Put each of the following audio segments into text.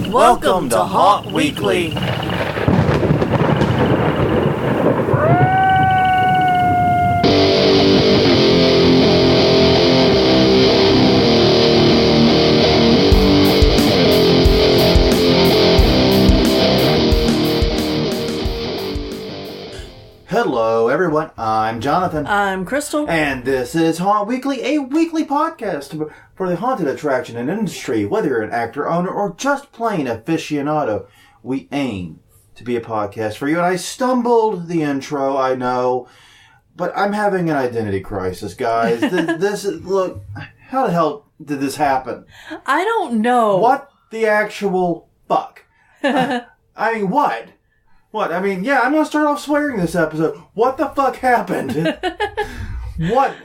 Welcome to Haunt Weekly. Hello, everyone. I'm Jonathan. I'm Crystal. And this is Haunt Weekly, a weekly podcast for the haunted attraction and industry. Whether you're an actor, owner, or just plain aficionado, we aim to be a podcast for you. And I stumbled the intro, I know, but I'm having an identity crisis, guys. Look, how the hell did this happen? I don't know. What the actual fuck? I mean, what? What? I mean, yeah, I'm going to start off swearing this episode. What the fuck happened? What?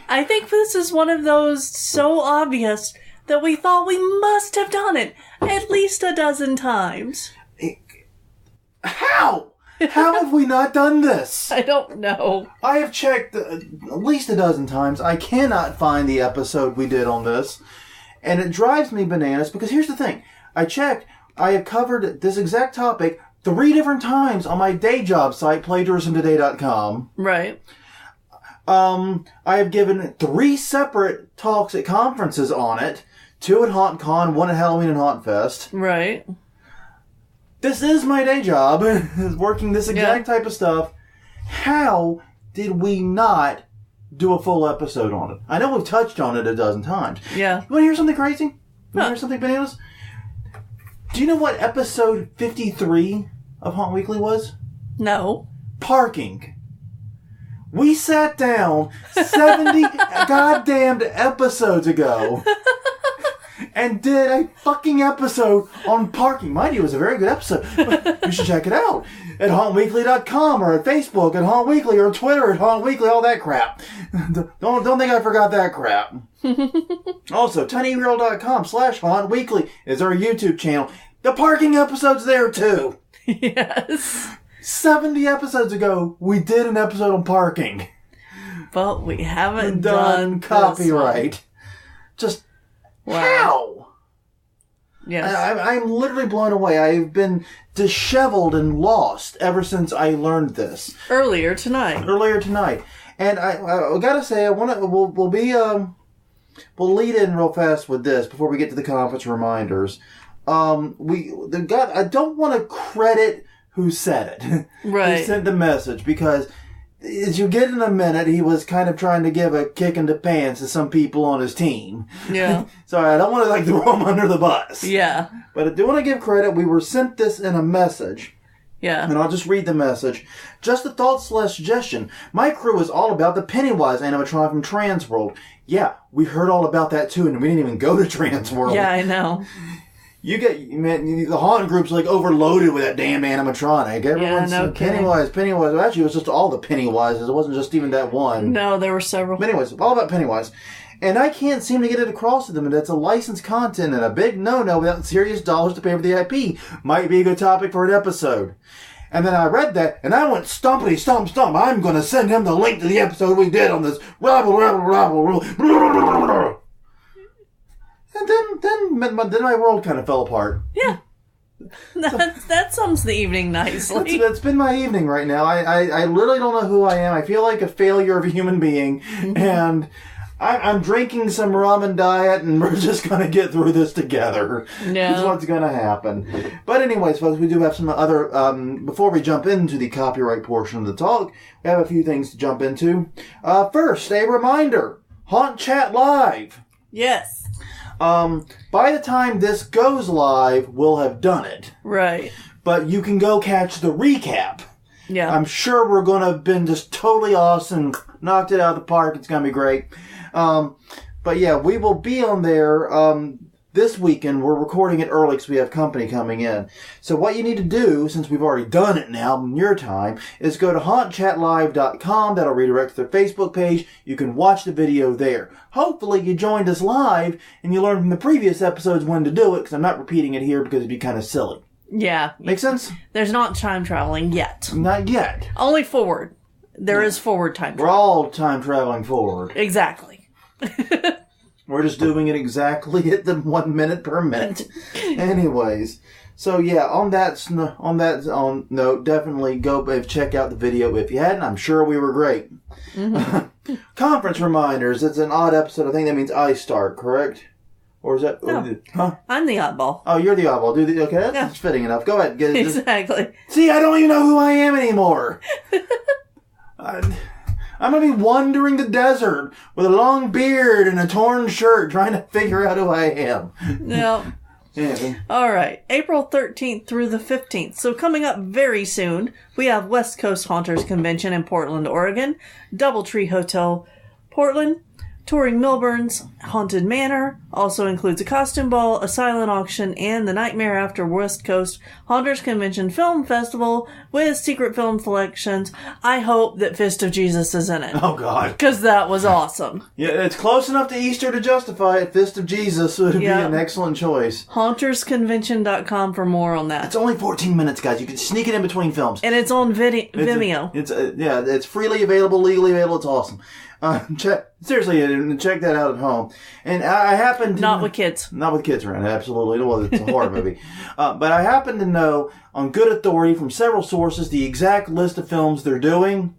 I think this is one of those so obvious that we thought we must have done it at least a dozen times. How? How have we not done this? I don't know. I have checked at least a dozen times. I cannot find the episode we did on this. And it drives me bananas because here's the thing. I checked. I have covered this exact topic 3 different times on my day job site, plagiarismtoday.com. Right. I have given 3 separate talks at conferences on it. 2 at HauntCon, 1 at Halloween and HauntFest. Right. This is my day job, is working this exact type of stuff. How did we not do a full episode on it? I know we've touched on it a dozen times. Yeah. You want to hear something crazy? You want to hear something bananas? Do you know what episode 53 of Haunt Weekly was? No. Parking. We sat down 70 goddamned episodes ago and did a fucking episode on parking. Mind you, it was a very good episode. You should check it out at hauntweekly.com or at Facebook at Haunt Weekly or Twitter at Haunt Weekly, all that crap. Don't think I forgot that crap. Also, tinyurl.com/Haunt Weekly is our YouTube channel. The parking episode's there too. Yes. 70 episodes ago, we did an episode on parking. But we haven't done copyright. Just how? Yes. I'm literally blown away. I've been disheveled and lost ever since I learned this. Earlier tonight. And I gotta say, we'll lead in real fast with this before we get to the conference reminders. I don't want to credit who said it. Right. Who sent the message, because as you get in a minute, he was kind of trying to give a kick in the pants to some people on his team. Yeah. So I don't want to throw him under the bus. Yeah. But I do want to give credit. We were sent this in a message. Yeah. And I'll just read the message. Just a thought/suggestion. My crew is all about the Pennywise animatronic from Transworld. Yeah, we heard all about that too, and we didn't even go to Transworld. Yeah, I know. The haunt group's overloaded with that damn animatronic. Everyone's Pennywise. Well, actually, it was just all the Pennywises. It wasn't just even that one. No, there were several. But anyways, all about Pennywise. And I can't seem to get it across to them that it's a licensed content and a big no-no without serious dollars to pay for the IP. Might be a good topic for an episode. And then I read that, and I went stumpity stump stump. I'm going to send him the link to the episode we did on this. And then my world kind of fell apart. Yeah. That sums the evening nicely. That's been my evening right now. I literally don't know who I am. I feel like a failure of a human being. And I'm drinking some ramen diet, and we're just going to get through this together. Yeah. That's what's going to happen. But anyways, folks, we do have some other... before we jump into the copyright portion of the talk, we have a few things to jump into. First, a reminder. Haunt Chat Live. Yes. By the time this goes live, we'll have done it. Right. But you can go catch the recap. Yeah. I'm sure we're going to have been just totally awesome, knocked it out of the park. It's going to be great. But yeah, we will be on there this weekend. We're recording it early because we have company coming in. So what you need to do, since we've already done it now in your time, is go to hauntchatlive.com. That'll redirect to their Facebook page. You can watch the video there. Hopefully you joined us live and you learned from the previous episodes when to do it, because I'm not repeating it here because it'd be kind of silly. Yeah. Make sense? There's not time traveling yet. Not yet. Only forward. There is forward time travel. We're all time traveling forward. Exactly. We're just doing it exactly at the 1 minute per minute. Anyways, so yeah, on that note, definitely go check out the video if you hadn't. I'm sure we were great. Mm-hmm. Conference reminders. It's an odd episode. I think that means I start, correct? Or is that? No. Huh? I'm the oddball. Oh, you're the oddball. Okay, that's fitting enough. Go ahead. Get it. Exactly. See, I don't even know who I am anymore. I'm going to be wandering the desert with a long beard and a torn shirt trying to figure out who I am. No. Yeah. All right. April 13th through the 15th. So coming up very soon, we have West Coast Haunters Convention in Portland, Oregon, Doubletree Hotel, Portland, touring Milburn's Haunted Manor, also includes a costume ball, a silent auction, and the Nightmare After West Coast Haunters Convention Film Festival with secret film selections. I hope that Fist of Jesus is in it. Oh, God. Because that was awesome. Yeah, it's close enough to Easter to justify it. Fist of Jesus would be an excellent choice. HauntersConvention.com for more on that. It's only 14 minutes, guys. You can sneak it in between films. And it's on Vimeo. It's freely available, legally available. It's awesome. Seriously, check that out at home. And I happen to... Not with kids. Not with kids around, absolutely. Well, it's a horror movie. But I happen to know, on good authority from several sources, the exact list of films they're doing.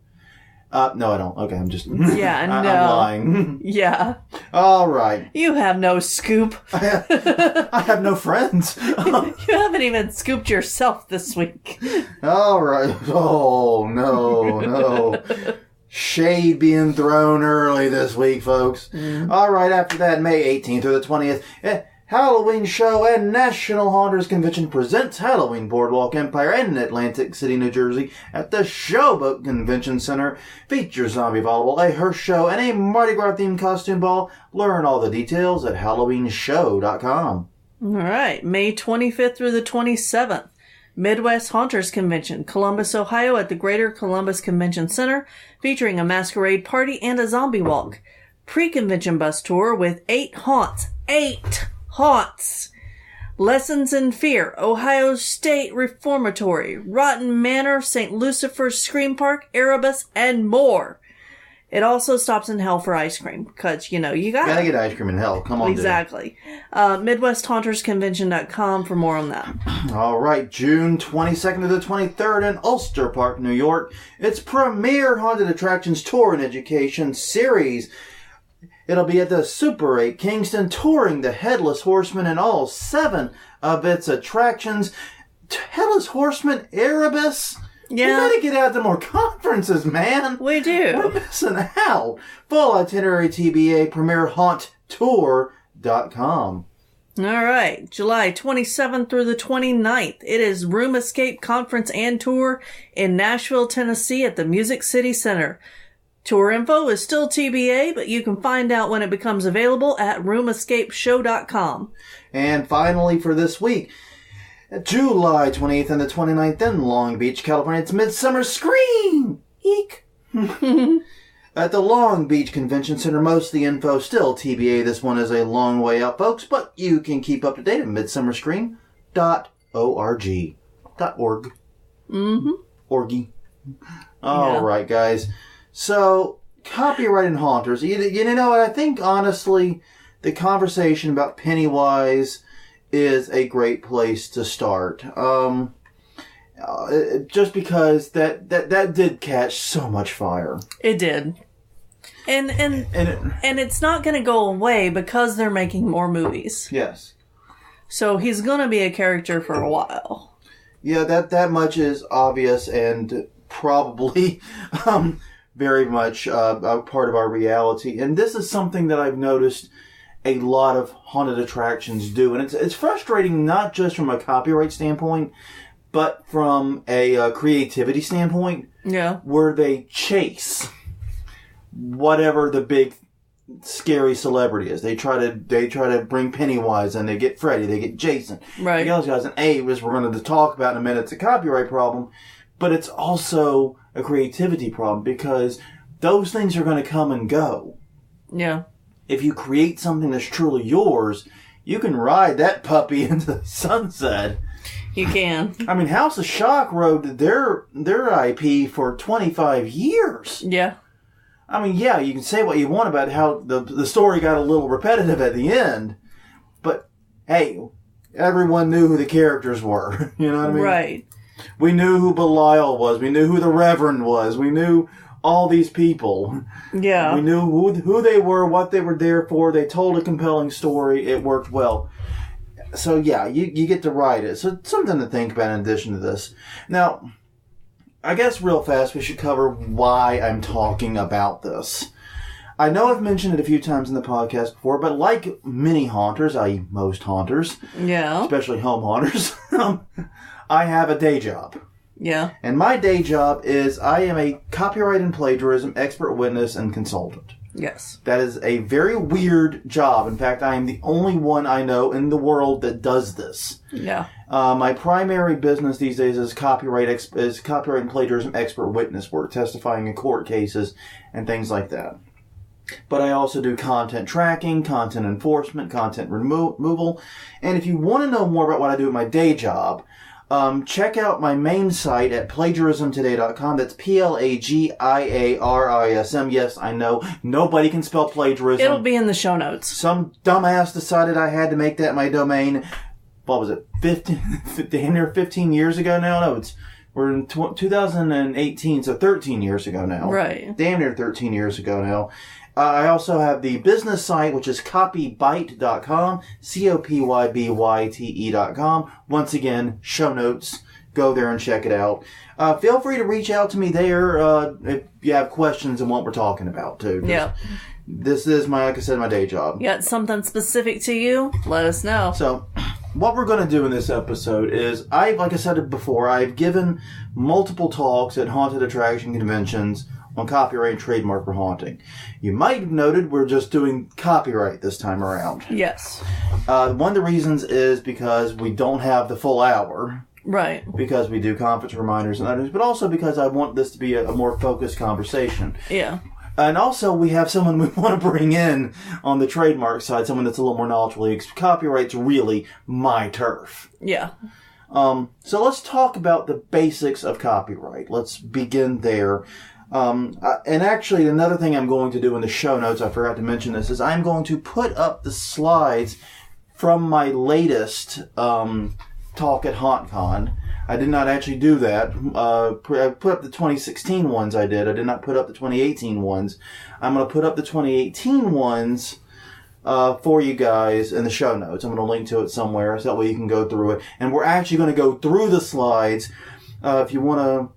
No, I don't. Okay, I'm just... Yeah, no. I'm lying. Yeah. All right. You have no scoop. I have no friends. You haven't even scooped yourself this week. All right. Oh, no. Shade being thrown early this week, folks. All right, after that, May 18th through the 20th, Halloween Show and National Haunters Convention presents Halloween Boardwalk Empire in Atlantic City, New Jersey at the Showboat Convention Center. Features Zombie Volleyball, a Hearst Show, and a Mardi Gras themed costume ball. Learn all the details at HalloweenShow.com. All right, May 25th through the 27th. Midwest Haunters Convention, Columbus, Ohio at the Greater Columbus Convention Center, featuring a masquerade party and a zombie walk. Pre-convention bus tour with 8 haunts. 8 haunts! Lessons in Fear, Ohio State Reformatory, Rotten Manor, St. Lucifer's Scream Park, Erebus, and more. It also stops in hell for ice cream, because, you gotta get ice cream in hell. Come on, exactly. MidwestHauntersConvention.com for more on that. All right, June 22nd to the 23rd in Ulster Park, New York. It's Premier Haunted Attractions Tour and Education Series. It'll be at the Super 8 Kingston, touring the Headless Horseman and all 7 of its attractions. Headless Horseman, Erebus... Yeah. We gotta get out to more conferences, man. We do. We're missing out. Full itinerary TBA, PremierHauntTour.com. All right. July 27th through the 29th. It is Room Escape Conference and Tour in Nashville, Tennessee at the Music City Center. Tour info is still TBA, but you can find out when it becomes available at RoomEscapeShow.com. And finally for this week, July 28th and the 29th in Long Beach, California, it's Midsummer Scream! Eek! At the Long Beach Convention Center, most of the info still TBA. This one is a long way out, folks, but you can keep up to date at midsummerscream.org. .org. Mm-hmm. Orgy. All right, guys. So, copyright and haunters. You know what? I think, honestly, the conversation about Pennywise is a great place to start. Just because that did catch so much fire. It did. And it's not going to go away because they're making more movies. Yes. So he's going to be a character for a while. Yeah, that much is obvious and probably very much a part of our reality. And this is something that I've noticed a lot of haunted attractions do. And it's frustrating not just from a copyright standpoint, but from a creativity standpoint. Yeah. Where they chase whatever the big scary celebrity is. They try to bring Pennywise and they get Freddy, they get Jason. Right. The other guys, and as we're going to talk about in a minute, it's a copyright problem, but it's also a creativity problem because those things are going to come and go. Yeah. If you create something that's truly yours, you can ride that puppy into the sunset. You can. I mean, House of Shock rode their IP for 25 years. Yeah. I mean, yeah, you can say what you want about how the story got a little repetitive at the end, but hey, everyone knew who the characters were. You know what I mean? Right. We knew who Belial was. We knew who the Reverend was. We knew all these people. Yeah. We knew who they were, what they were there for. They told a compelling story. It worked well. So, yeah, you get to write it. So, it's something to think about in addition to this. Now, I guess real fast we should cover why I'm talking about this. I know I've mentioned it a few times in the podcast before, but like many haunters, i.e. most haunters, Yeah. especially home haunters, I have a day job. Yeah. And my day job is I am a copyright and plagiarism expert witness and consultant. Yes. That is a very weird job. In fact, I am the only one I know in the world that does this. Yeah. My primary business these days is copyright and plagiarism expert witness work, testifying in court cases and things like that. But I also do content tracking, content enforcement, content removal. And if you want to know more about what I do at my day job, check out my main site at plagiarismtoday.com. That's plagiarism. Yes, I know. Nobody can spell plagiarism. It'll be in the show notes. Some dumbass decided I had to make that my domain. What was it? 15 years ago now? No, we're in 2018, so 13 years ago now. Right. Damn near 13 years ago now. I also have the business site, which is copybyte.com, COPYBYTE.com. Once again, show notes. Go there and check it out. Feel free to reach out to me there if you have questions on what we're talking about, too. Yeah. This is, like I said, my day job. You got something specific to you? Let us know. So, what we're going to do in this episode is, like I said before, I've given multiple talks at haunted attraction conventions on copyright and trademark for haunting. You might have noted we're just doing copyright this time around. Yes. One of the reasons is because we don't have the full hour. Right. Because we do conference reminders and others, but also because I want this to be a more focused conversation. Yeah. And also, we have someone we want to bring in on the trademark side, someone that's a little more knowledgeable. Copyright's really my turf. Yeah. So let's talk about the basics of copyright. Let's begin there. And actually, another thing I'm going to do in the show notes, I forgot to mention this, is I'm going to put up the slides from my latest talk at HauntCon. I did not actually do that. I put up the 2016 ones I did. I did not put up the 2018 ones. I'm going to put up the 2018 ones for you guys in the show notes. I'm going to link to it somewhere so that way you can go through it. And we're actually going to go through the slides. If you want to,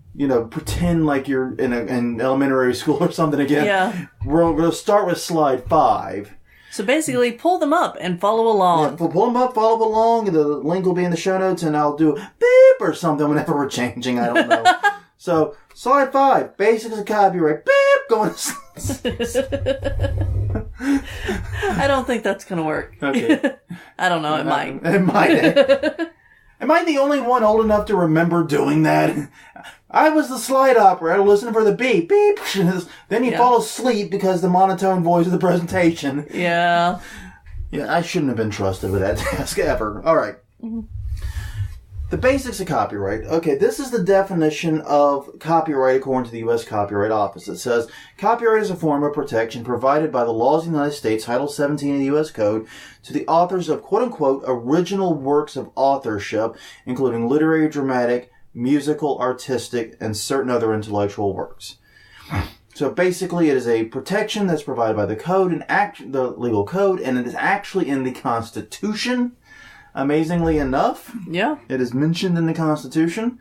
pretend like you're in elementary school or something again. Yeah. We're going to start with slide 5. So basically, pull them up and follow along. Yeah, pull them up, follow along, and the link will be in the show notes, and I'll do beep or something whenever we're changing. I don't know. So, slide 5, basics of copyright. Beep, going to... I don't think that's going to work. Okay. I don't know. It might. It might. Am I the only one old enough to remember doing that? I was the slide operator listening for the beep, beep. Then you fall asleep because the monotone voice of the presentation. Yeah. Yeah, I shouldn't have been trusted with that task ever. All right. Mm-hmm. The basics of copyright. Okay, this is the definition of copyright according to the U.S. Copyright Office. It says, copyright is a form of protection provided by the laws of the United States, Title 17 of the U.S. Code, to the authors of quote-unquote original works of authorship, including literary, dramatic, musical, artistic, and certain other intellectual works. So basically, it is a protection that's provided by the code and the legal code, and it is actually in the Constitution. Amazingly enough, yeah, it is mentioned in the Constitution.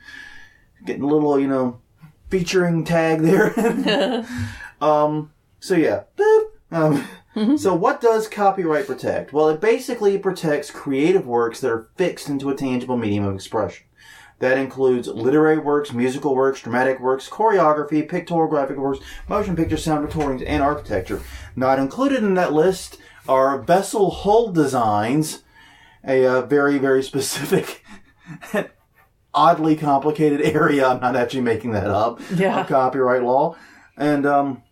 Getting a little, featuring tag there. So yeah, boop. So what does copyright protect? Well, it basically protects creative works that are fixed into a tangible medium of expression. That includes literary works, musical works, dramatic works, choreography, pictorial graphic works, motion pictures, sound recordings, and architecture. Not included in that list are vessel hull designs, a very, very specific, oddly complicated area. I'm not actually making that up. Yeah. Of copyright law. And a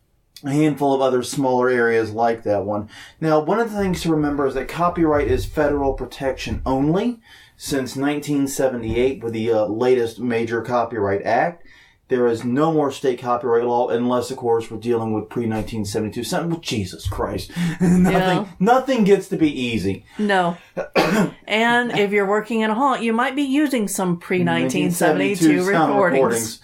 handful of other smaller areas like that one. Now, one of the things to remember is that copyright is federal protection only. Since 1978, with the latest major Copyright Act, There is no more state copyright law unless, of course, we're dealing with pre-1972 something. Well, Jesus Christ. Nothing gets to be easy. No. And if you're working in a haunt, you might be using some pre-1972 recordings.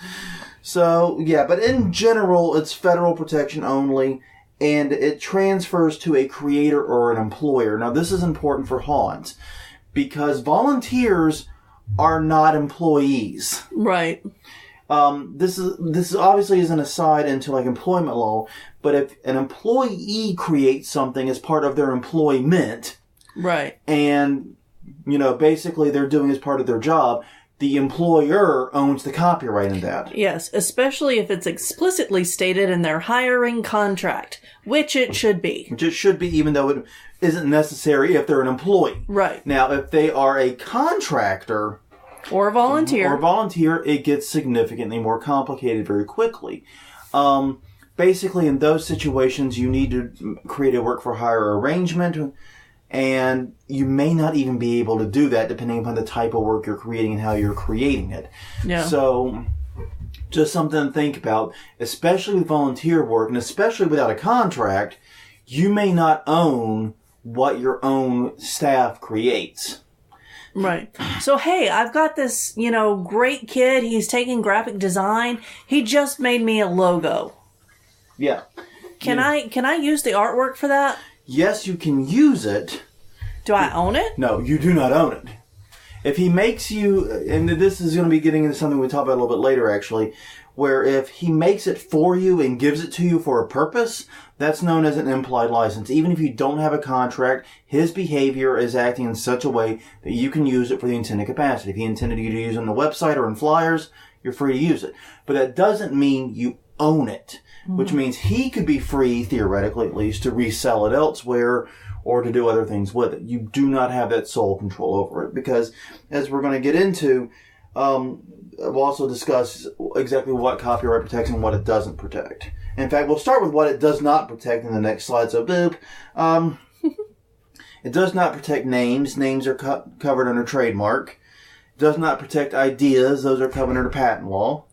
So, yeah, but in general, it's federal protection only, and it transfers to a creator or an employer. Now, this is important for haunts, because volunteers are not employees. Right. This is obviously is an aside into like employment law, but if an employee creates something as part of their employment, right, and basically they're doing as part of their job, the employer owns the copyright in that. Yes, especially if it's explicitly stated in their hiring contract, which it should be. Which it should be, even though it isn't necessary if they're an employee. Right. Now, if they are a contractor or a volunteer, it gets significantly more complicated very quickly. Basically, in those situations, you need to create a work-for-hire arrangement, and you may not even be able to do that depending upon the type of work you're creating and how you're creating it. Yeah. So, just something to think about, especially with volunteer work, and especially without a contract, you may not own what your own staff creates. Right. So, hey, I've got this, great kid. He's taking graphic design. He just made me a logo. Yeah. Can I use the artwork for that? Yes, you can use it. Do I own it? No, you do not own it. If he makes you, and this is going to be getting into something we talk about a little bit later, actually, where if he makes it for you and gives it to you for a purpose, that's known as an implied license. Even if you don't have a contract, his behavior is acting in such a way that you can use it for the intended capacity. If he intended you to use it on the website or in flyers, you're free to use it. But that doesn't mean you own it, which means he could be free, theoretically at least, to resell it elsewhere or to do other things with it. You do not have that sole control over it, because as we're going to get into, we'll also discuss exactly what copyright protects and what it doesn't protect. In fact, we'll start with what it does not protect in the next slide. So, boop. It does not protect names. Names are covered under trademark. It does not protect ideas. Those are covered under patent law.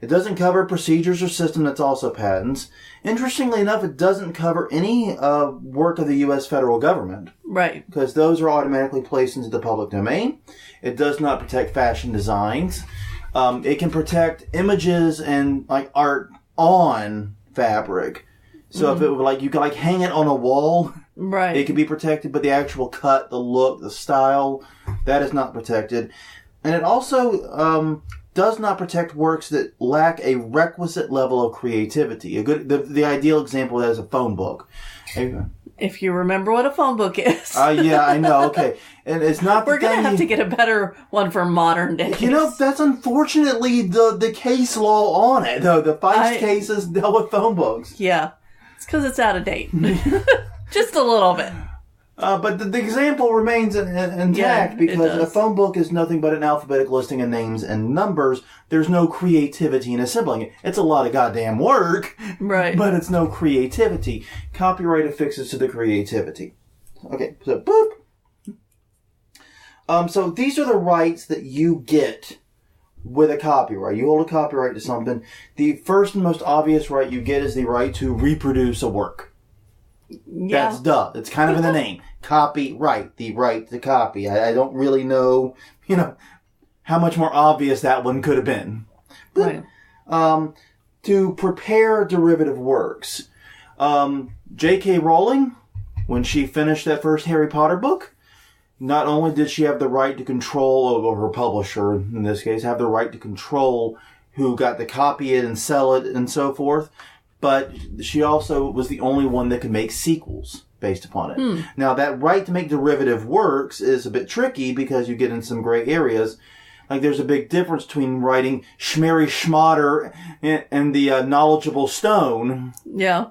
It doesn't cover procedures or system. That's also patents. Interestingly enough, it doesn't cover any work of the U.S. federal government. Right. Because those are automatically placed into the public domain. It does not protect fashion designs. It can protect images and like art on fabric. So if it were you could hang it on a wall, right, it could be protected, but the actual cut, the look, the style, that is not protected. And it also does not protect works that lack a requisite level of creativity. The ideal example of that is a phone book. If you remember what a phone book is. Yeah, I know. Okay. And it's not. We're going to have to get a better one for modern days. That's unfortunately the case law on it, though. The Feist cases dealt with phone books. Yeah. It's because it's out of date. Just a little bit. But the example remains intact because a phone book is nothing but an alphabetic listing of names and numbers. There's no creativity in assembling it. It's a lot of goddamn work, right? But it's no creativity. Copyright affixes to the creativity. Okay, so boop. So these are the rights that you get with a copyright. You hold a copyright to something. The first and most obvious right you get is the right to reproduce a work. Yeah. That's duh. It's kind of in the name. Copyright. The right to copy. I don't really know, how much more obvious that one could have been. Right. To prepare derivative works. J.K. Rowling, when she finished that first Harry Potter book, not only did she have the right to control, or her publisher in this case, have the right to control who got to copy it and sell it and so forth, but she also was the only one that could make sequels based upon it. Now, that right to make derivative works is a bit tricky because you get in some gray areas. Like, there's a big difference between writing Schmerry Schmotter and the Knowledgeable Stone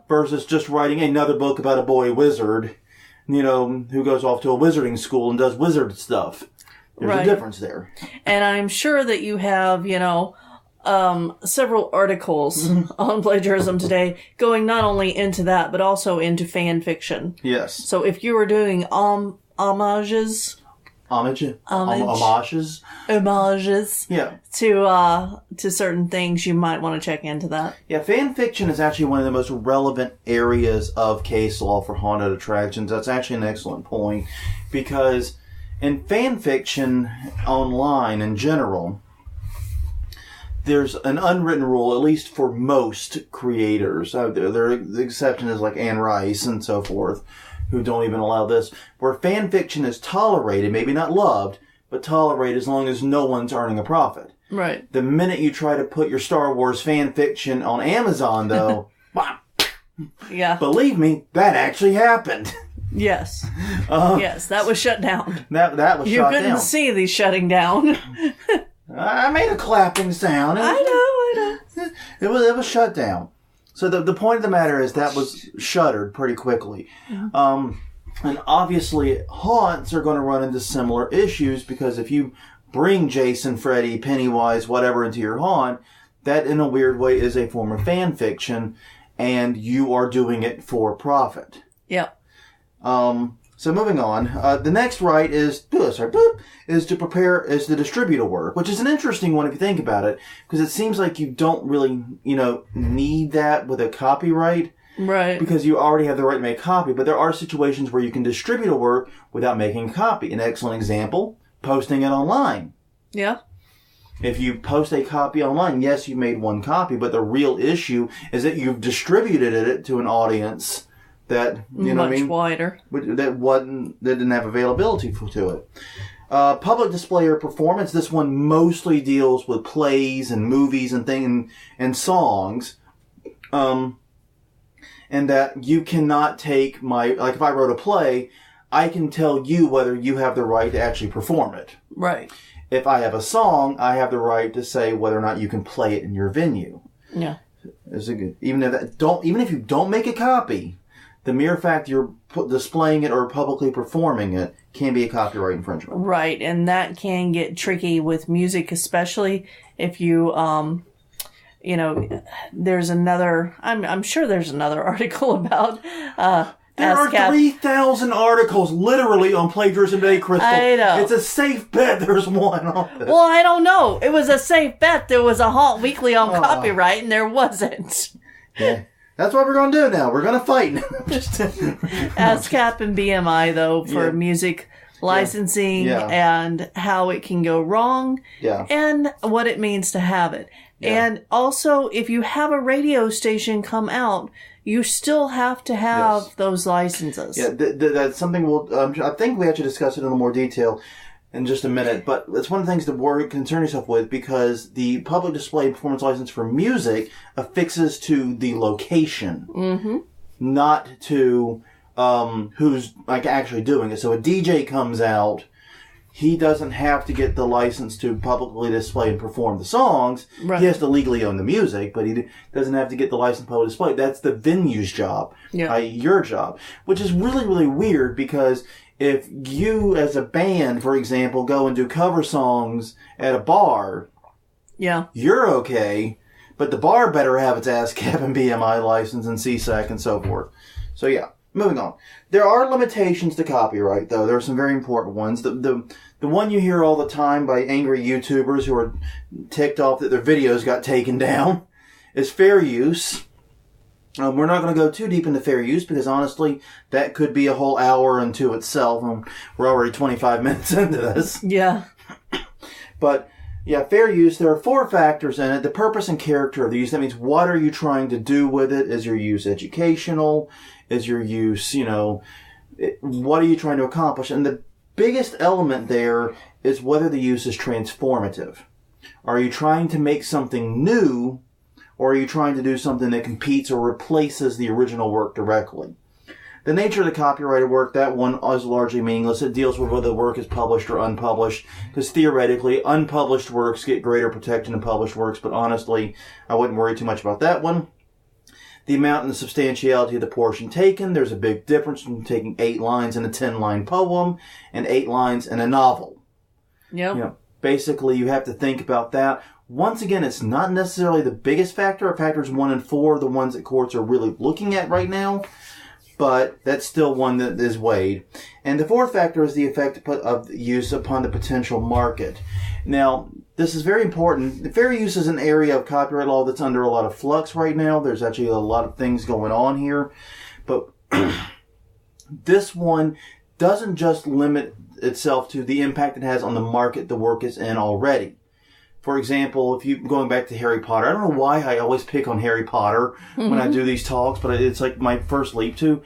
versus just writing another book about a boy wizard, who goes off to a wizarding school and does wizard stuff. There's a difference there. And I'm sure that you have, several articles on plagiarism today going not only into that, but also into fan fiction. Yes. So if you were doing homages... homages. Yeah. To certain things, you might want to check into that. Yeah, fan fiction is actually one of the most relevant areas of case law for haunted attractions. That's actually an excellent point, because in fan fiction online in general, there's an unwritten rule, at least for most creators. The exception is like Anne Rice and so forth, who don't even allow this, where fan fiction is tolerated, maybe not loved, but tolerated as long as no one's earning a profit. Right. The minute you try to put your Star Wars fan fiction on Amazon, though, yeah, believe me, that actually happened. Yes. Yes, that was shut down. That was shut down. You couldn't see these shutting down. I made a clapping sound. I know. It was shut down. So the point of the matter is that was shuttered pretty quickly. Mm-hmm. And obviously, haunts are going to run into similar issues, because if you bring Jason, Freddy, Pennywise, whatever into your haunt, that in a weird way is a form of fan fiction, and you are doing it for profit. Yep. So moving on, the next right is to distribute a work, which is an interesting one if you think about it, because it seems like you don't really, need that with a copyright. Right. Because you already have the right to make a copy, but there are situations where you can distribute a work without making a copy. An excellent example, posting it online. Yeah. If you post a copy online, yes, you made one copy, but the real issue is that you've distributed it to an audience that, much wider. That didn't have availability to it. Public display or performance. This one mostly deals with plays and movies and songs. And that you cannot take if I wrote a play, I can tell you whether you have the right to actually perform it. Right. If I have a song, I have the right to say whether or not you can play it in your venue. Yeah. Even if you don't make a copy, the mere fact you're displaying it or publicly performing it can be a copyright infringement. Right, and that can get tricky with music, especially if you, there's another. I'm sure there's another article about. There are 3,000 articles literally on Plagiarism Day, Crystal. I know. It's a safe bet there's one on this. Well, I don't know. It was a safe bet. There was a Haunt Weekly on copyright, and there wasn't. Yeah. That's what we're going to do now. We're going to fight. ASCAP and BMI, though, for music licensing and how it can go wrong and what it means to have it. Yeah. And also, if you have a radio station come out, you still have to have those licenses. Yeah, that's something I think we actually discuss it in a little more detail in just a minute, but it's one of the things to concern yourself with, because the public display performance license for music affixes to the location, not to who's actually doing it. So a DJ comes out, he doesn't have to get the license to publicly display and perform the songs. Right. He has to legally own the music, but he doesn't have to get the license to publicly display. That's the venue's job, your job, which is really, really weird, because if you, as a band, for example, go and do cover songs at a bar, you're okay, but the bar better have its ASCAP and BMI license and CSAC and so forth. So moving on. There are limitations to copyright, though. There are some very important ones. The one you hear all the time by angry YouTubers who are ticked off that their videos got taken down is fair use. We're not going to go too deep into fair use, because honestly, that could be a whole hour unto itself. We're already 25 minutes into this. Yeah. But, fair use, there are 4 factors in it. The purpose and character of the use. That means, what are you trying to do with it? Is your use educational? Is your use, what are you trying to accomplish? And the biggest element there is whether the use is transformative. Are you trying to make something new, or are you trying to do something that competes or replaces the original work directly? The nature of the copyrighted work, that one is largely meaningless. It deals with whether the work is published or unpublished, because theoretically, unpublished works get greater protection than published works, but honestly, I wouldn't worry too much about that one. The amount and the substantiality of the portion taken, there's a big difference between taking 8 lines in a 10-line poem and 8 lines in a novel. Yep. Basically, you have to think about that. Once again, it's not necessarily the biggest factor. Factors 1 and 4 are the ones that courts are really looking at right now. but that's still one that is weighed. And the fourth factor is the effect of use upon the potential market. Now, this is very important. Fair use is an area of copyright law that's under a lot of flux right now. There's actually a lot of things going on here. But this one doesn't just limit itself to the impact it has on the market the work is in already. For example, if you going back to Harry Potter, I don't know why I always pick on Harry Potter when I do these talks, but it's like my first leap to.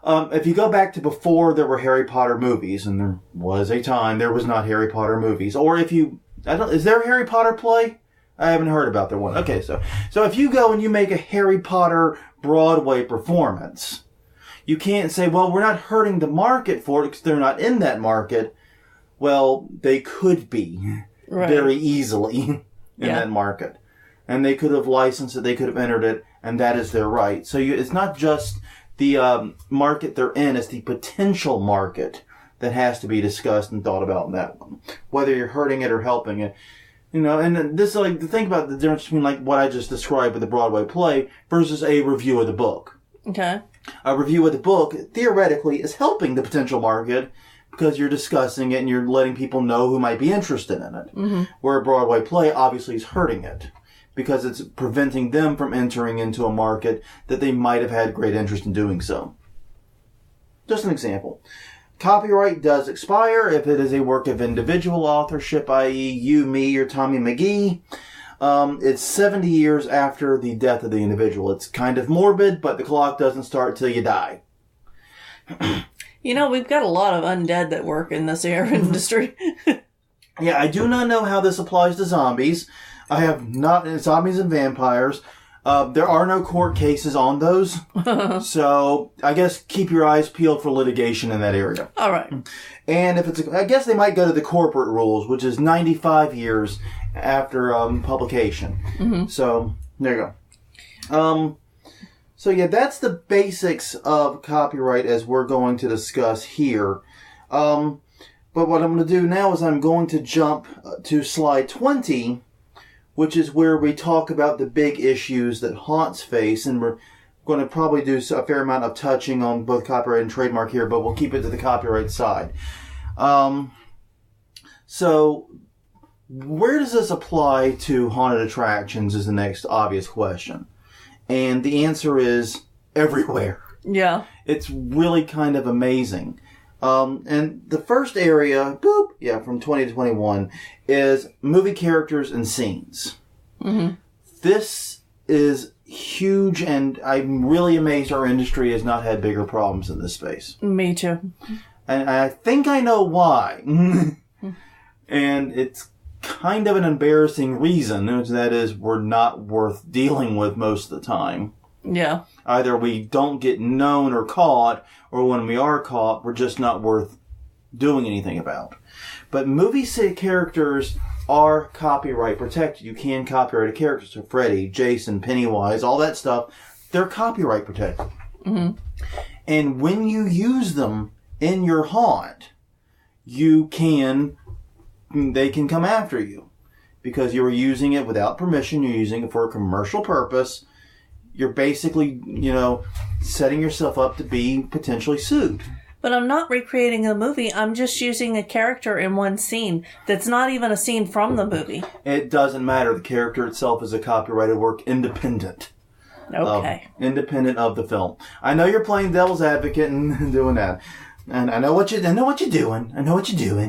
If you go back to before there were Harry Potter movies, and there was a time there was not Harry Potter movies, or if you, is there a Harry Potter play? I haven't heard about there one. Okay, so if you go and you make a Harry Potter Broadway performance, you can't say, well, we're not hurting the market for it because they're not in that market. Well, they could be. Right. Very easily in that market. And they could have licensed it, they could have entered it, and that is their right. So it's not just the market they're in, it's the potential market that has to be discussed and thought about in that one. Whether you're hurting it or helping it. You know, and this, like, think about the difference between, like, what I just described with the Broadway play versus a review of the book. Okay. A review of the book, theoretically, is helping the potential market because you're discussing it and you're letting people know who might be interested in it. Mm-hmm. Where a Broadway play obviously is hurting it because it's preventing them from entering into a market that they might have had great interest in doing so. Just an example. Copyright does expire if it is a work of individual authorship, i.e. you, me, or Tommy McGee. It's 70 years after the death of the individual. It's kind of morbid, but the clock doesn't start till you die. You know, we've got a lot of undead that work in this industry. Yeah, I do not know how this applies to zombies. I have not, zombies and vampires. There are no court cases on those. So, I guess keep your eyes peeled for litigation in that area. All right. And if it's, I guess they might go to the corporate rules, which is 95 years after publication. Mm-hmm. So, there you go. So yeah, that's the basics of copyright as we're going to discuss here. But what I'm going to do now is I'm going to jump to slide 20, which is where we talk about the big issues that haunts face, and we're going to probably do a fair amount of touching on both copyright and trademark here, but we'll keep it to the copyright side. So where does this apply to haunted attractions is the next obvious question. And the answer is everywhere. Yeah. It's really kind of amazing. And the first area, from 20 to 21, is movie characters and scenes. Mm-hmm. This is huge, and I'm really amazed our industry has not had bigger problems in this space. Me too. And I think I know why. And it's kind of an embarrassing reason. That is, we're not worth dealing with most of the time. Yeah. Either we don't get known or caught, or when we are caught, we're just not worth doing anything about. But movie characters are copyright protected. You can copyright a character. So Freddy, Jason, Pennywise, all that stuff, they're copyright protected. Mm-hmm. And when you use them in your haunt, they can come after you because you were using it without permission. You're using it for a commercial purpose. You're basically, setting yourself up to be potentially sued. But I'm not recreating a movie. I'm just using a character in one scene that's not even a scene from the movie. It doesn't matter. The character itself is a copyrighted work independent. Okay. Independent of the film. I know you're playing devil's advocate and doing that. And I know what you're doing.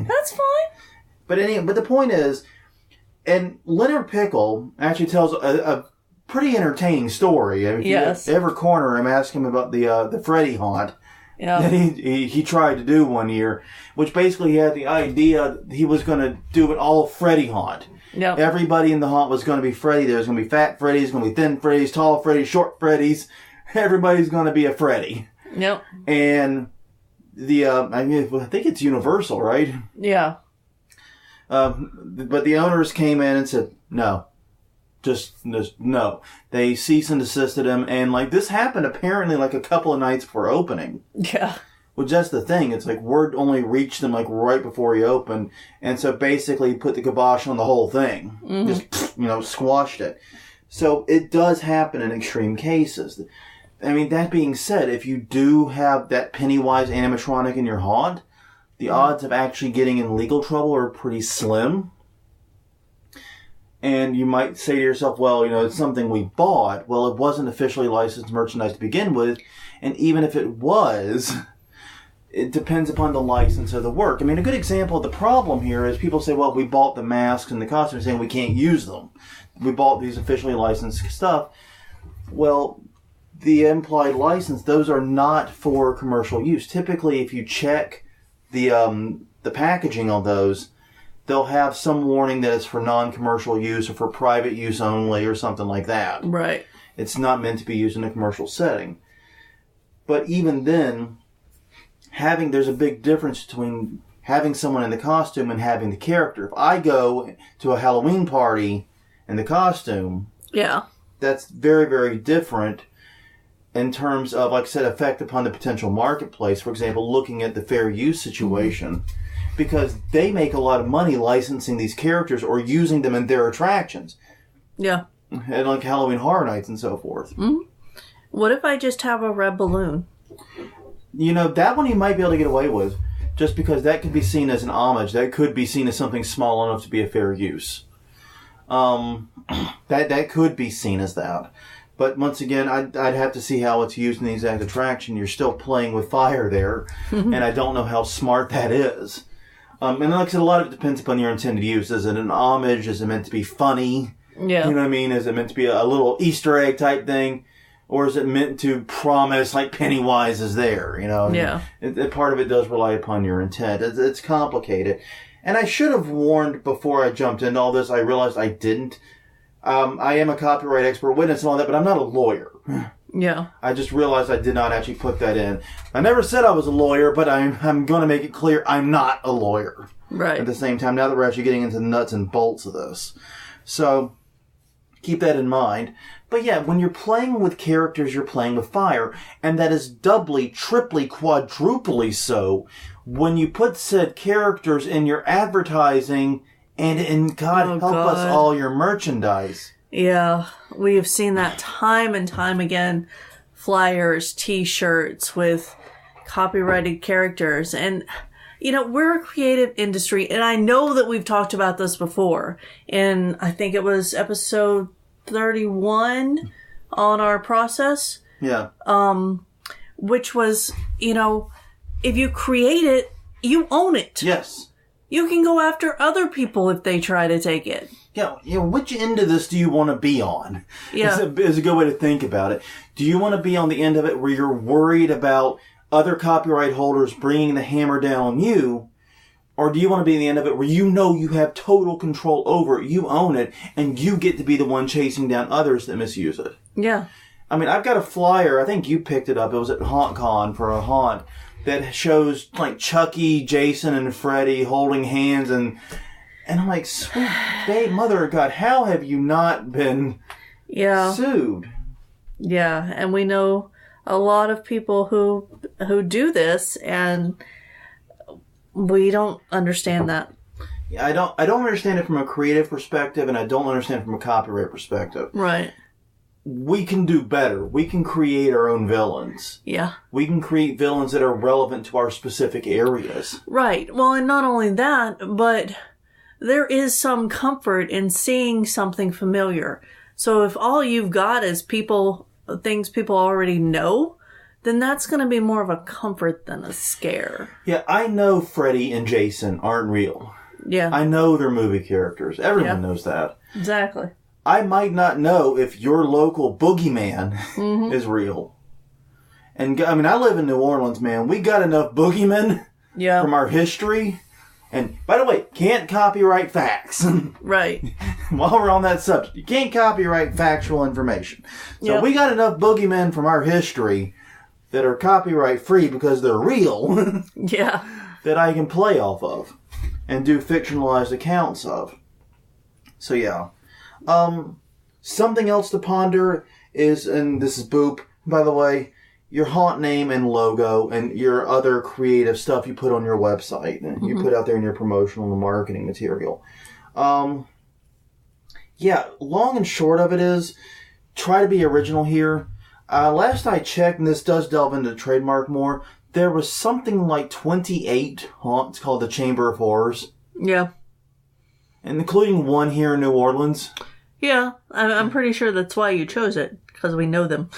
That's fine. But the point is, and Leonard Pickle actually tells a pretty entertaining story. I mean, yes. If you ever corner him, ask him about the Freddy haunt that he tried to do one year, which basically he had the idea he was going to do an all Freddy haunt. Yep. Everybody in the haunt was going to be Freddy. There's going to be fat Freddys, going to be thin Freddys, tall Freddys, short Freddys. Everybody's going to be a Freddy. Yep. And I think it's Universal, right? Yeah. But the owners came in and said, no. Just no. They cease and desisted him. And this happened apparently a couple of nights before opening. Yeah. Which that's the thing. It's word only reached them right before he opened. And so basically put the kibosh on the whole thing. Mm-hmm. Just, squashed it. So it does happen in extreme cases. I mean, that being said, if you do have that Pennywise animatronic in your haunt, the odds of actually getting in legal trouble are pretty slim. And you might say to yourself, well, it's something we bought. Well, it wasn't officially licensed merchandise to begin with. And even if it was, it depends upon the license of the work. I mean, a good example of the problem here is people say, well, we bought the masks and the costumes saying we can't use them. We bought these officially licensed stuff. Well, the implied license, those are not for commercial use. Typically, if you check the packaging on those, they'll have some warning that it's for non-commercial use or for private use only or something like that. Right. It's not meant to be used in a commercial setting. But even then, there's a big difference between having someone in the costume and having the character. If I go to a Halloween party in the costume, that's very, very different in terms of, like I said, effect upon the potential marketplace. For example, looking at the fair use situation, because they make a lot of money licensing these characters or using them in their attractions. Yeah. And like Halloween Horror Nights and so forth. Mm-hmm. What if I just have a red balloon? That one you might be able to get away with, just because that could be seen as an homage. That could be seen as something small enough to be a fair use. That could be seen as that. But once again, I'd have to see how it's used in the exact attraction. You're still playing with fire there, and I don't know how smart that is. And like I said, a lot of it depends upon your intended use. Is it an homage? Is it meant to be funny? Yeah. You know what I mean? Is it meant to be a little Easter egg type thing? Or is it meant to promise like Pennywise is there? Yeah. Part of it does rely upon your intent. It's complicated. And I should have warned before I jumped into all this. I realized I didn't. I am a copyright expert witness and all that, but I'm not a lawyer. Yeah. I just realized I did not actually put that in. I never said I was a lawyer, but I'm going to make it clear I'm not a lawyer. Right. At the same time, now that we're actually getting into the nuts and bolts of this. So, keep that in mind. But yeah, when you're playing with characters, you're playing with fire. And that is doubly, triply, quadruply so when you put said characters in your advertising and in, God help us all, your merchandise. Yeah, we have seen that time and time again. Flyers, t-shirts with copyrighted characters. And, we're a creative industry, and I know that we've talked about this before. And I think it was episode 31 on our process. Yeah. Which was, if you create it, you own it. Yes. You can go after other people if they try to take it. Yeah, which end of this do you want to be on? Yeah. Is a good way to think about it. Do you want to be on the end of it where you're worried about other copyright holders bringing the hammer down on you? Or do you want to be in the end of it where you have total control over it, you own it, and you get to be the one chasing down others that misuse it? Yeah. I mean, I've got a flyer, I think you picked it up, it was at HauntCon for a haunt, that shows like Chucky, Jason, and Freddy holding hands, and I'm like, sweet babe, mother of God, how have you not been sued? Yeah, and we know a lot of people who do this, and we don't understand that. Yeah, I don't understand it from a creative perspective, and I don't understand it from a copyright perspective. Right. We can do better. We can create our own villains. Yeah. We can create villains that are relevant to our specific areas. Right. Well, and not only that, but there is some comfort in seeing something familiar. So if all you've got is things people already know, then that's going to be more of a comfort than a scare. Yeah, I know Freddy and Jason aren't real. Yeah. I know they're movie characters. Everyone knows that. Exactly. I might not know if your local boogeyman is real. And I mean, I live in New Orleans, man. We got enough boogeymen from our history. And by the way, can't copyright facts. Right. While we're on that subject, you can't copyright factual information. So we got enough boogeymen from our history that are copyright free because they're real. Yeah. That I can play off of and do fictionalized accounts of. So yeah. Something else to ponder is, and this is Boop, by the way, your haunt name and logo and your other creative stuff you put on your website and you put out there in your promotional and marketing material. Yeah, long and short of it is, try to be original here. Last I checked, and this does delve into trademark more, there was something like 28 haunts called the Chamber of Horrors. Yeah. And including one here in New Orleans. Yeah, I'm pretty sure that's why you chose it, because we know them.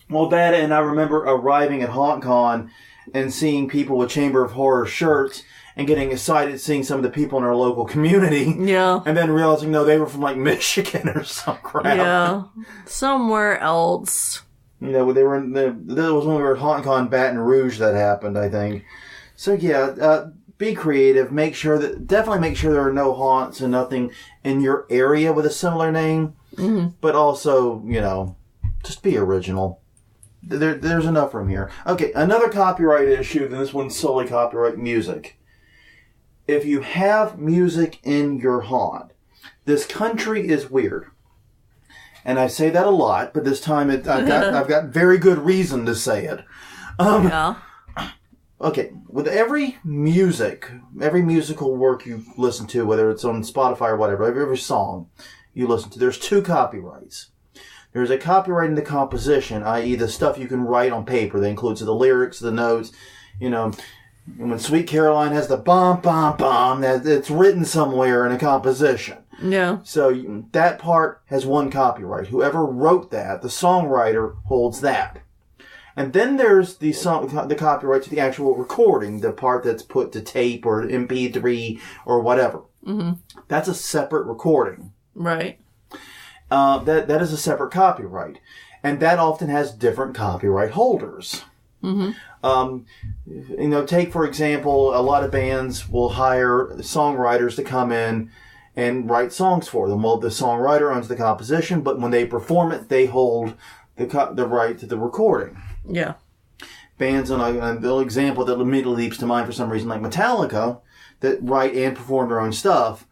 Well, that, and I remember arriving at HauntCon and seeing people with Chamber of Horror shirts and getting excited seeing some of the people in our local community. Yeah. And then realizing, no, they were from, like, Michigan or some crap. Yeah. Somewhere else. You know, they were that was when we were at HauntCon Baton Rouge that happened, I think. So, yeah, be creative. Definitely make sure there are no haunts and nothing in your area with a similar name. Mm-hmm. But also, you know, just be original. There's enough room here. Okay, another copyright issue, and this one's solely copyright music. If you have music in your haunt, this country is weird. And I say that a lot, but this time I've got very good reason to say it. Yeah. Okay, with every musical work you listen to, whether it's on Spotify or whatever, every song you listen to, there's 2 copyrights. There's a copyright in the composition, i.e. the stuff you can write on paper. That includes the lyrics, the notes. You know, when Sweet Caroline has the bum, bum, bum, it's written somewhere in a composition. Yeah. So that part has 1 copyright. Whoever wrote that, the songwriter, holds that. And then there's the copyright to the actual recording, the part that's put to tape or MP3 or whatever. Mm-hmm. That's a separate recording. Right. That is a separate copyright. And that often has different copyright holders. Mm-hmm. You know, take, for example, a lot of bands will hire songwriters to come in and write songs for them. Well, the songwriter owns the composition, but when they perform it, they hold the right to the recording. Yeah. Bands, and the example that immediately leaps to mind for some reason, like Metallica, that write and perform their own stuff,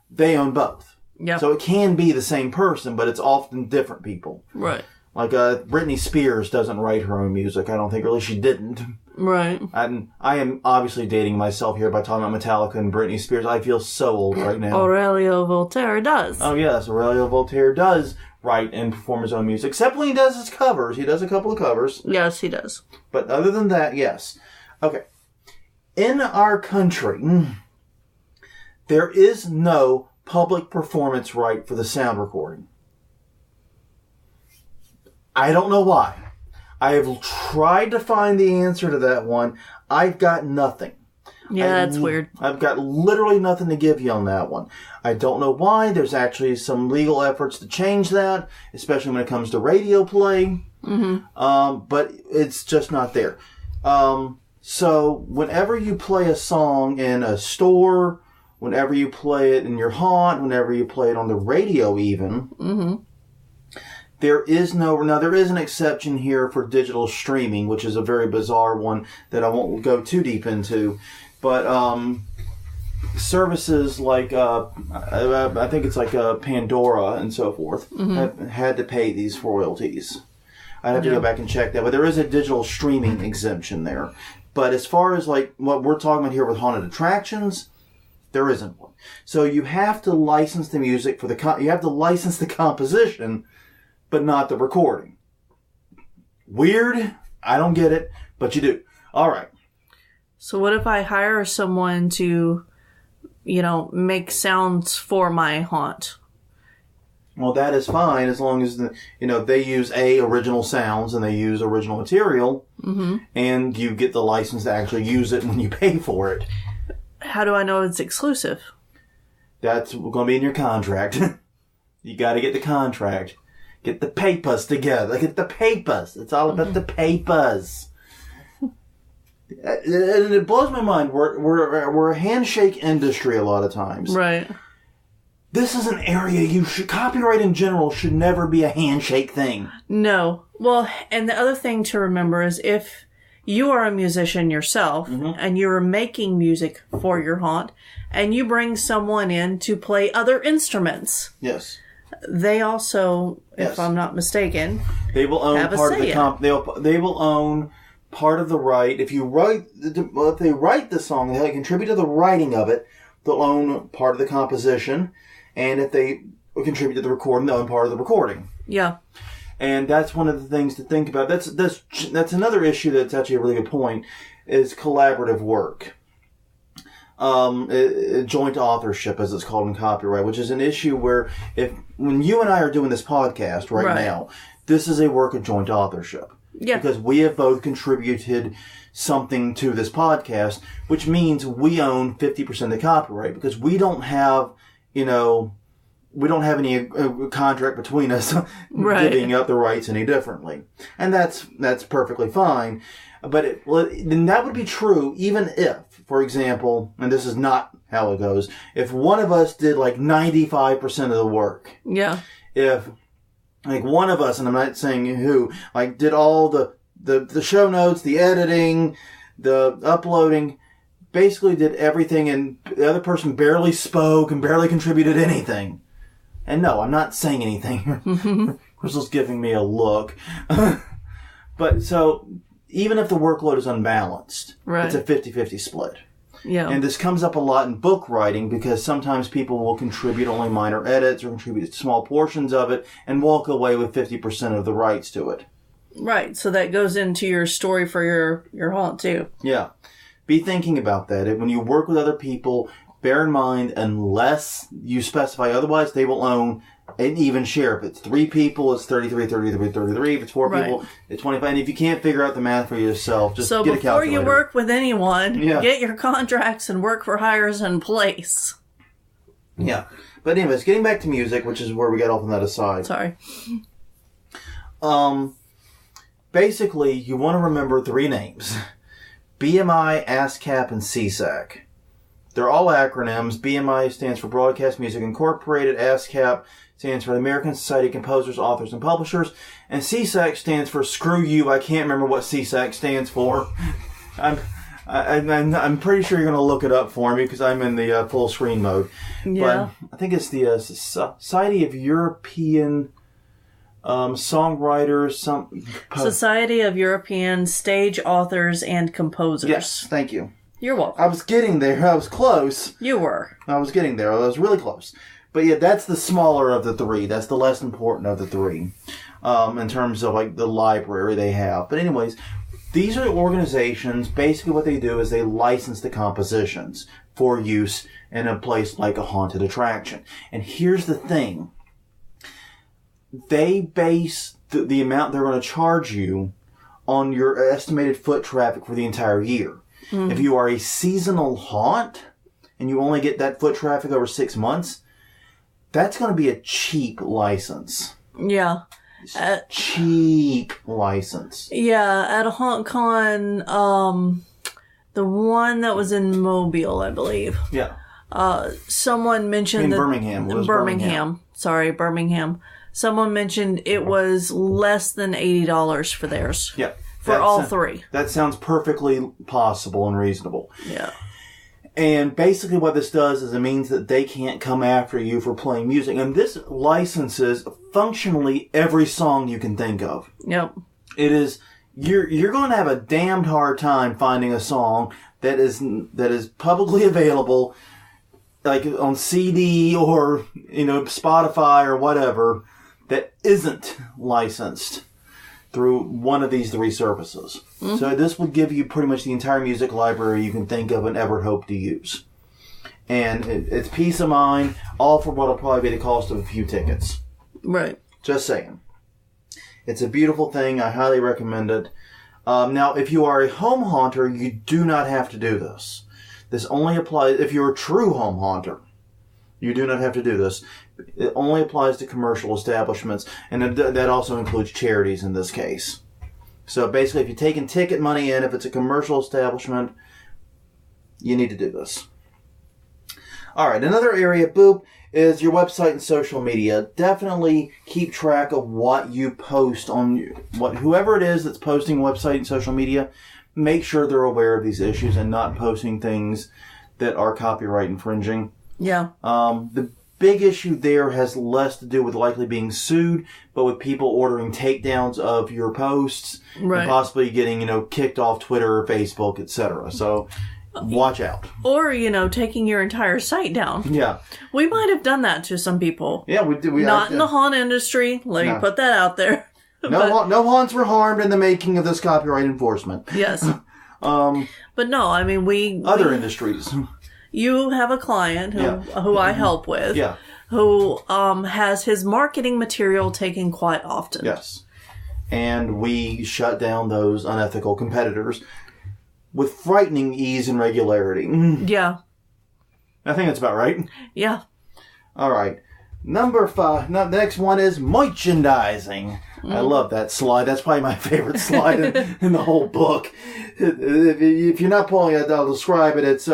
they own both. Yeah. So it can be the same person, but it's often different people. Right. Like Britney Spears doesn't write her own music. I don't think really she didn't. Right. And I am obviously dating myself here by talking about Metallica and Britney Spears. I feel so old right now. Aurelio Voltaire does. Oh yes, Aurelio Voltaire does write and perform his own music, except when he does his covers. He does a couple of covers. Yes, he does. But other than that, yes. Okay. In our country, there is no public performance right for the sound recording. I don't know why. I have tried to find the answer to that one. I've got nothing. Yeah, that's weird. I've got literally nothing to give you on that one. I don't know why. There's actually some legal efforts to change that, especially when it comes to radio play. Mm-hmm. But it's just not there. So whenever you play a song in a store, whenever you play it in your haunt, whenever you play it on the radio even, mm-hmm. There is an exception here for digital streaming, which is a very bizarre one that I won't go too deep into. But services like, I think it's like Pandora and so forth, mm-hmm. have had to pay these royalties. I'd have to go back and check that. But there is a digital streaming exemption there. But as far as like what we're talking about here with haunted attractions, there isn't one. So you have to license the music for you have to license the composition, but not the recording. Weird. I don't get it, but you do. All right. So what if I hire someone to, make sounds for my haunt? Well, that is fine as long as they use original sounds and they use original material, mm-hmm. and you get the license to actually use it when you pay for it. How do I know it's exclusive? That's going to be in your contract. You got to get the contract. Get the papers together. Get the papers. It's all about the papers. And it blows my mind. We're a handshake industry a lot of times. Right. This is an area copyright in general should never be a handshake thing. No. Well, and the other thing to remember is if you are a musician yourself, mm-hmm. and you're making music for your haunt, and you bring someone in to play other instruments. Yes. They also, if I'm not mistaken, they will own part of the they will own part of the right. If they write the song, they contribute to the writing of it. They'll own part of the composition, and if they contribute to the recording, they'll own part of the recording. Yeah. And that's one of the things to think about. That's another issue that's actually a really good point, is collaborative work. Joint authorship, as it's called in copyright, which is an issue where when you and I are doing this podcast right now, this is a work of joint authorship. Yeah. Because we have both contributed something to this podcast, which means we own 50% of the copyright, because we don't have, we don't have any contract between us giving up the rights any differently. And that's perfectly fine. But then that would be true even if, for example, and this is not how it goes, if one of us did like 95% of the work. Yeah. If like one of us, and I'm not saying who, like did all the show notes, the editing, the uploading, basically did everything, and the other person barely spoke and barely contributed anything. And no, I'm not saying anything. Crystal's giving me a look. But so, even if the workload is unbalanced, it's a 50-50 split. Yeah. And this comes up a lot in book writing, because sometimes people will contribute only minor edits or contribute small portions of it and walk away with 50% of the rights to it. Right. So that goes into your story for your haunt too. Yeah. Be thinking about that. When you work with other people, bear in mind, unless you specify otherwise, they will own an even share. If it's 3 people, it's 33, 33, 33. If it's 4 people, it's 25. And if you can't figure out the math for yourself, just get a calculator. So before you work with anyone, get your contracts and work for hires in place. Yeah. But anyways, getting back to music, which is where we got off on that aside. Sorry. Basically, you want to remember 3 names. BMI, ASCAP, and SESAC. They're all acronyms. BMI stands for Broadcast Music Incorporated. ASCAP stands for the American Society of Composers, Authors, and Publishers. And SESAC stands for Screw You. I can't remember what SESAC stands for. I'm pretty sure you're going to look it up for me, because I'm in the full screen mode. Yeah. But I think it's the Society of European Songwriters. Society of European Stage Authors and Composers. Yes, thank you. You're welcome. I was getting there. I was close. You were. I was getting there. I was really close. But yeah, that's the smaller of the 3. That's the less important of the 3 in terms of like the library they have. But anyways, these are organizations. Basically what they do is they license the compositions for use in a place like a haunted attraction. And here's the thing. They base the amount they're going to charge you on your estimated foot traffic for the entire year. If you are a seasonal haunt and you only get that foot traffic over 6 months, that's going to be a cheap license. Yeah. Cheap license. Yeah, at a HauntCon, the one that was in Mobile, I believe. Yeah. Someone mentioned Birmingham. It was Birmingham. Sorry, Birmingham. Someone mentioned it was less than $80 for theirs. Yeah. For all 3. That sounds perfectly possible and reasonable. Yeah. And basically what this does is it means that they can't come after you for playing music. And this licenses functionally every song you can think of. Yep. It is, you're going to have a damned hard time finding a song that is publicly available, like on CD or, Spotify or whatever, that isn't licensed through one of these 3 services. Mm-hmm. So this would give you pretty much the entire music library you can think of and ever hope to use. And it's peace of mind, all for what will probably be the cost of a few tickets. Right. Just saying. It's a beautiful thing. I highly recommend it. Now, if you are a home haunter, you do not have to do this. This only applies if you're a true home haunter. You do not have to do this. It only applies to commercial establishments, and that also includes charities in this case. So basically, if you're taking ticket money in, if it's a commercial establishment, you need to do this. All right, another area, Boop, is your website and social media. Definitely keep track of what you post on whoever it is that's posting website and social media. Make sure they're aware of these issues and not posting things that are copyright infringing. Yeah. The big issue there has less to do with likely being sued, but with people ordering takedowns of your posts and possibly getting, kicked off Twitter or Facebook, etc. So watch out. Or, taking your entire site down. Yeah. We might have done that to some people. Yeah, we did. Not in the haunt industry. Let me put that out there. No haunts were harmed in the making of this copyright enforcement. Yes. But no, I mean, other industries. You have a client who I help with. Yeah. Who has his marketing material taken quite often. Yes. And we shut down those unethical competitors with frightening ease and regularity. Yeah. I think that's about right. Yeah. All right. Number 5. The next one is merchandising. I love that slide. That's probably my favorite slide in the whole book. If you're not pulling it, I'll describe it. It's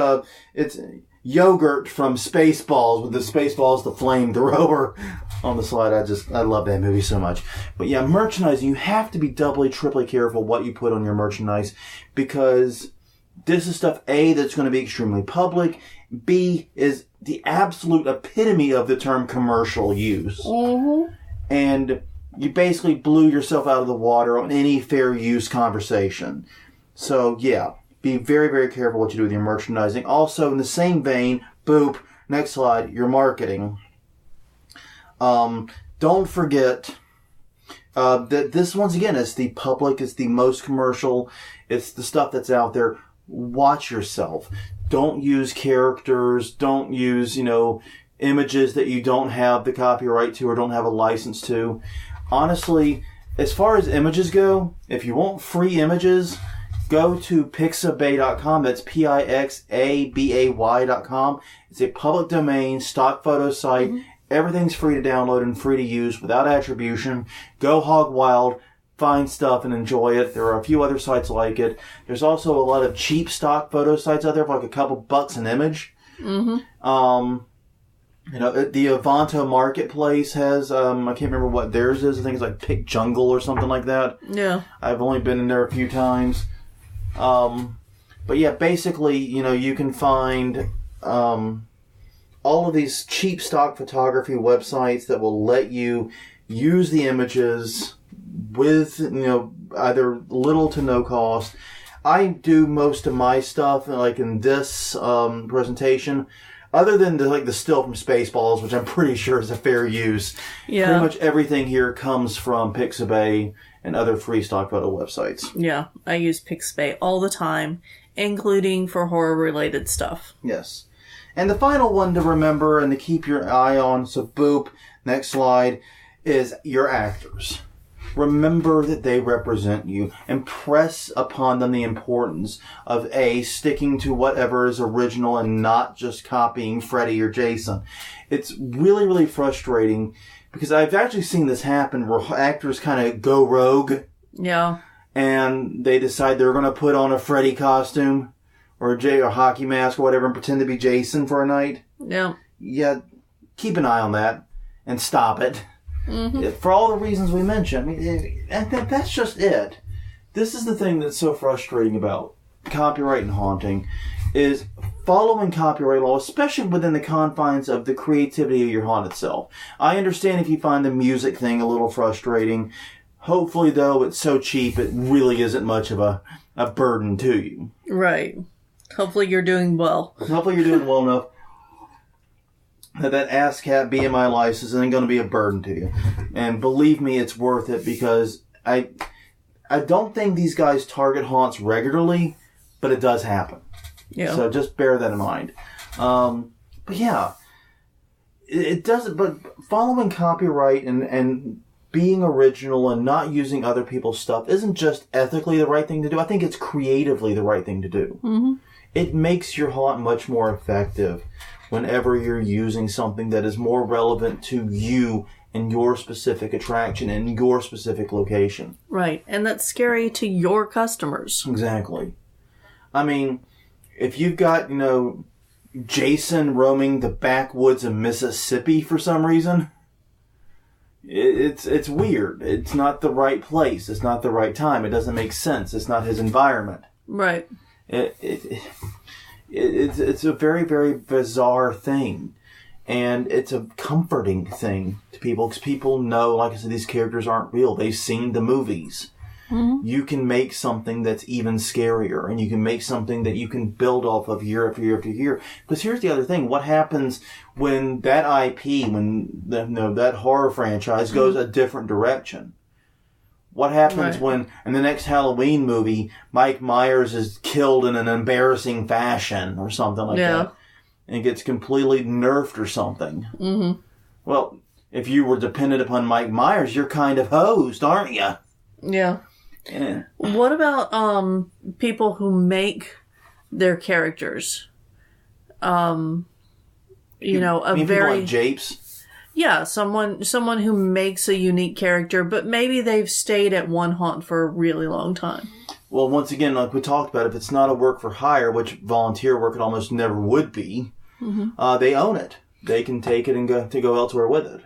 yogurt from Spaceballs with the Spaceballs, the flamethrower on the slide. I love that movie so much. But yeah, merchandising, you have to be doubly, triply careful what you put on your merchandise because this is stuff, A, that's going to be extremely public, B, is the absolute epitome of the term commercial use. Mm-hmm. And you basically blew yourself out of the water on any fair use conversation. So yeah, be very, very careful what you do with your merchandising. Also, in the same vein, boop, next slide, your marketing. Don't forget that this, once again, is the public, it's the most commercial, it's the stuff that's out there. Watch yourself. Don't use characters, don't use, images that you don't have the copyright to or don't have a license to. Honestly, as far as images go, if you want free images, go to pixabay.com. That's PIXABAY.com. It's a public domain stock photo site. Mm-hmm. Everything's free to download and free to use without attribution. Go hog wild, find stuff and enjoy it. There are a few other sites like it. There's also a lot of cheap stock photo sites out there for like a couple bucks an image. Mm-hmm. The Avanto Marketplace has, I can't remember what theirs is. I think it's like Pick Jungle or something like that. Yeah. I've only been in there a few times. But yeah, basically, you can find all of these cheap stock photography websites that will let you use the images with, either little to no cost. I do most of my stuff, like in this presentation, other than the still from Spaceballs, which I'm pretty sure is a fair use. Yeah. Pretty much everything here comes from Pixabay and other free stock photo websites. Yeah, I use Pixabay all the time, including for horror-related stuff. Yes. And the final one to remember and to keep your eye on, so boop, next slide, is your actors. Remember that they represent you. Impress upon them the importance of A, sticking to whatever is original and not just copying Freddy or Jason. It's really, really frustrating because I've actually seen this happen where actors kind of go rogue. Yeah. And they decide they're going to put on a Freddy costume or a hockey mask or whatever and pretend to be Jason for a night. Yeah. Yeah, keep an eye on that and stop it. Mm-hmm. For all the reasons we mentioned. That's just it. This is the thing that's so frustrating about copyright and haunting, is following copyright law, especially within the confines of the creativity of your haunt itself. I understand if you find the music thing a little frustrating. Hopefully, though, it's so cheap it really isn't much of a burden to you. Right. Hopefully you're doing well. Hopefully you're doing well enough that ASCAP BMI license isn't going to be a burden to you. And believe me, it's worth it because I don't think these guys target haunts regularly, but it does happen. Yeah. So just bear that in mind. But yeah, it doesn't. But following copyright and being original and not using other people's stuff isn't just ethically the right thing to do. I think it's creatively the right thing to do. Mm-hmm. It makes your haunt much more effective whenever you're using something that is more relevant to you and your specific attraction and your specific location. Right, and that's scary to your customers. Exactly. I mean, if you've got, Jason roaming the backwoods of Mississippi for some reason, it's weird. It's not the right place. It's not the right time. It doesn't make sense. It's not his environment. Right. It's a very, very bizarre thing. And it's a comforting thing to people because people know, like I said, these characters aren't real. They've seen the movies. Mm-hmm. You can make something that's even scarier, and you can make something that you can build off of year after year after year. Because here's the other thing. What happens when that IP, when that horror franchise goes a different direction? What happens Right. when, in the next Halloween movie, Mike Myers is killed in an embarrassing fashion or something like that? And gets completely nerfed or something. Mm-hmm. Well, if you were dependent upon Mike Myers, you're kind of hosed, aren't you? Yeah. Yeah. What about people who make their characters? You know, a I mean, very people like Japes. yeah, someone who makes a unique character, but maybe they've stayed at one haunt for a really long time. Well, once again, like we talked about, if it's not a work for hire, which volunteer work it almost never would be, they own it. They can take it and go elsewhere with it.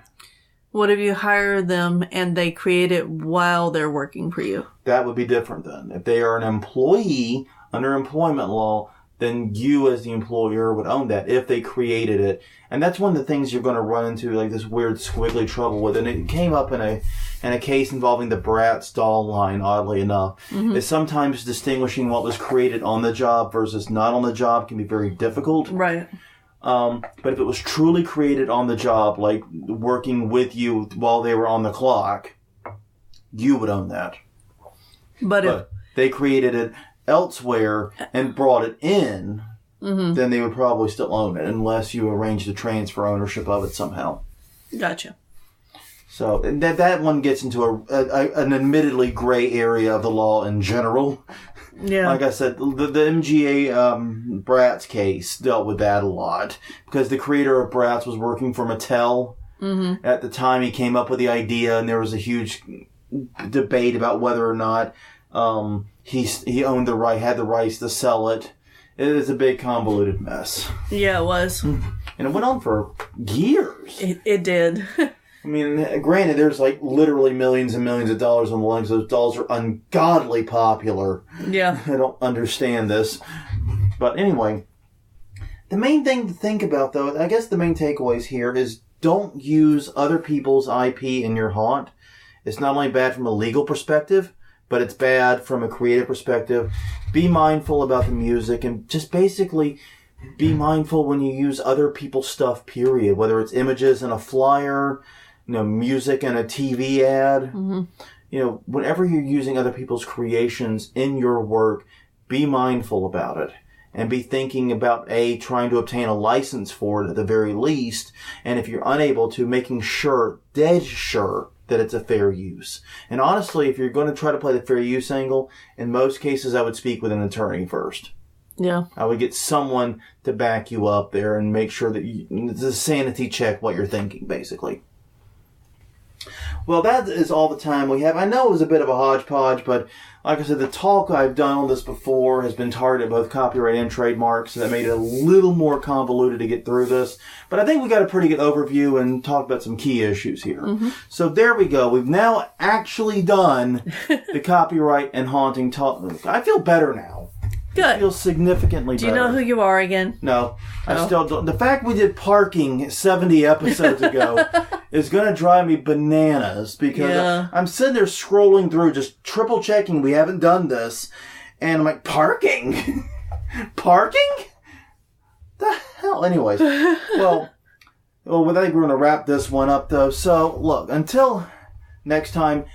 What if you hire them and they create it while they're working for you? That would be different then. If they are an employee under employment law, then you as the employer would own that if they created it. And that's one of the things you're going to run into, like this weird squiggly trouble with. And it came up in a case involving the Bratz doll line, oddly enough. Is sometimes distinguishing what was created on the job versus not on the job can be very difficult. Right. But if it was truly created on the job, like working with you while they were on the clock, you would own that. But if But they created it elsewhere and brought it in, then they would probably still own it unless you arrange to transfer ownership of it somehow. gotcha. So and that one gets into an admittedly gray area of the law in general. Yeah. Like I said, the MGA Bratz case dealt with that a lot because the creator of Bratz was working for Mattel. At the time he came up with the idea, and there was a huge debate about whether or not he owned the right, had the rights to sell it. It is a big convoluted mess, Yeah, it was. and it went on for years. It did. I mean, granted, there's like literally millions and millions of dollars on the line. Those dolls are ungodly popular. Yeah. I don't understand this. But anyway, the main thing to think about, though, I guess the main takeaways here is don't use other people's IP in your haunt. It's not only bad from a legal perspective, but it's bad from a creative perspective. Be mindful about the music and just basically be mindful when you use other people's stuff, period. Whether it's images in a flyer, music in a TV ad. Whenever you're using other people's creations in your work, be mindful about it. And be thinking about, trying to obtain a license for it at the very least. And if you're unable to, making sure, dead sure, that it's a fair use. And honestly, if you're going to try to play the fair use angle, in most cases I would speak with an attorney first. Yeah. I would get someone to back you up there and make sure that it's a sanity check what you're thinking, basically. Well, that is all the time we have. I know it was a bit of a hodgepodge, but like I said, the talk I've done on this before has been targeted at both copyright and trademark, so that made it a little more convoluted to get through this. But I think we got a pretty good overview and talked about some key issues here. So there we go. We've now actually done the copyright and haunting talk. I feel better now. I Good. feel significantly better. Do you know who you are again? No, I Oh. still don't. The fact we did parking 70 episodes ago is going to drive me bananas because Yeah. I'm sitting there scrolling through, just triple checking we haven't done this, and I'm like, parking? Parking? The hell? Anyways, well, I think we're going to wrap this one up though. So, look, until next time,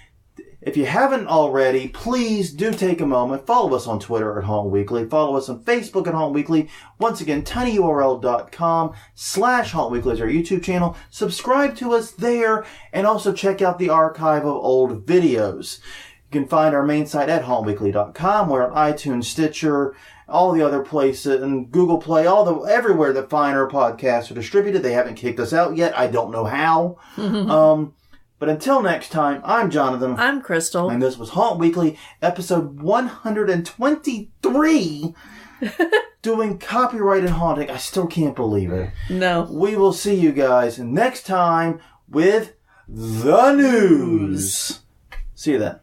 if you haven't already, please do take a moment. Follow us on Twitter at Haunt Weekly. Follow us on Facebook at Haunt Weekly. Once again, tinyurl.com/Haunt Weekly is our YouTube channel. Subscribe to us there and also check out the archive of old videos. You can find our main site at hauntweekly.com. We're on iTunes, Stitcher, all the other places, and Google Play, everywhere that finer podcasts are distributed. They haven't kicked us out yet. I don't know how. But until next time, I'm Jonathan. I'm Crystal. And this was Haunt Weekly, episode 123, doing copyright and haunting. I still can't believe it. No. We will see you guys next time with the news. See you then.